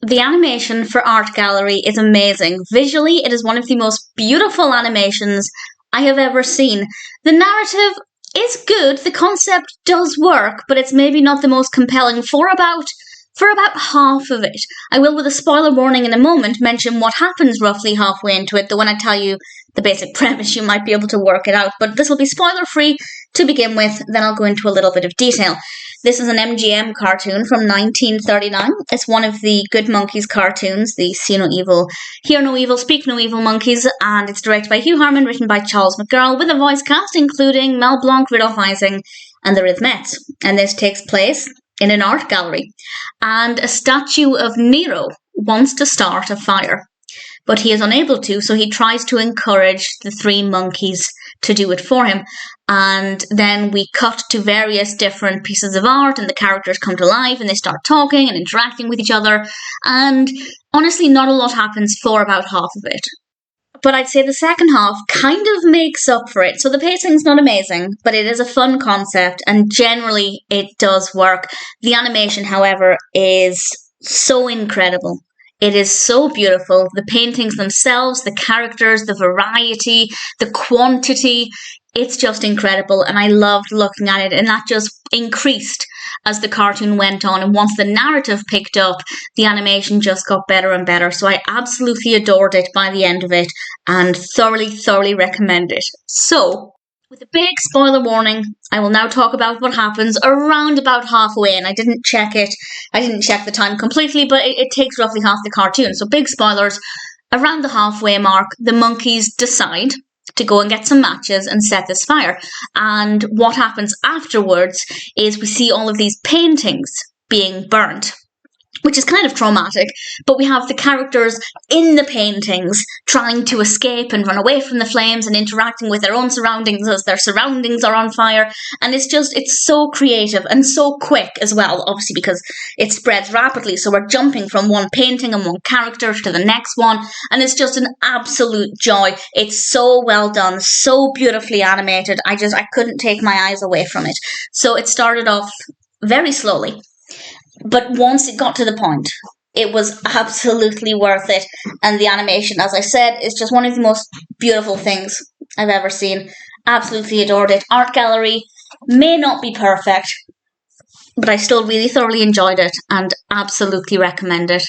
The animation for Art Gallery is amazing. Visually, it is one of the most beautiful animations I have ever seen. The narrative is good, the concept does work, but it's maybe not the most compelling for about half of it. I will, with a spoiler warning in a moment, mention what happens roughly halfway into it, though when I tell you the basic premise, you might be able to work it out. But this will be spoiler-free to begin with, then I'll go into a little bit of detail. This is an MGM cartoon from 1939. It's one of the Good Monkeys cartoons, the See No Evil, Hear No Evil, Speak No Evil monkeys, and it's directed by Hugh Harman, written by Charles McGirl, with a voice cast including Mel Blanc, Rudolf Ising, and the Rhythmettes. And this takes place in an art gallery. And a statue of Nero wants to start a fire, but he is unable to, so he tries to encourage the three monkeys to do it for him. And then we cut to various different pieces of art, and the characters come to life, and they start talking and interacting with each other. And honestly, not a lot happens for about half of it. But I'd say the second half kind of makes up for it. So the pacing's not amazing, but it is a fun concept, and generally it does work. The animation, however, is so incredible. It is so beautiful. The paintings themselves, the characters, the variety, the quantity, it's just incredible. And I loved looking at it, and that just increased as the cartoon went on. And once the narrative picked up, the animation just got better and better. So I absolutely adored it by the end of it, and thoroughly recommend it. So, with a big spoiler warning, I will now talk about what happens around about halfway, and I didn't check it. I didn't check the time completely, but it takes roughly half the cartoon. So big spoilers. Around the halfway mark, the monkeys decide to go and get some matches and set this fire. And what happens afterwards is we see all of these paintings being burnt, which is kind of traumatic, but we have the characters in the paintings trying to escape and run away from the flames and interacting with their own surroundings as their surroundings are on fire. And it's so creative and so quick as well, obviously, because it spreads rapidly. So we're jumping from one painting and one character to the next one, and it's just an absolute joy. It's so well done, so beautifully animated. I couldn't take my eyes away from it. So it started off very slowly, but once it got to the point, it was absolutely worth it. And the animation, as I said, is just one of the most beautiful things I've ever seen. Absolutely adored it. Art Gallery may not be perfect, but I still really thoroughly enjoyed it and absolutely recommend it.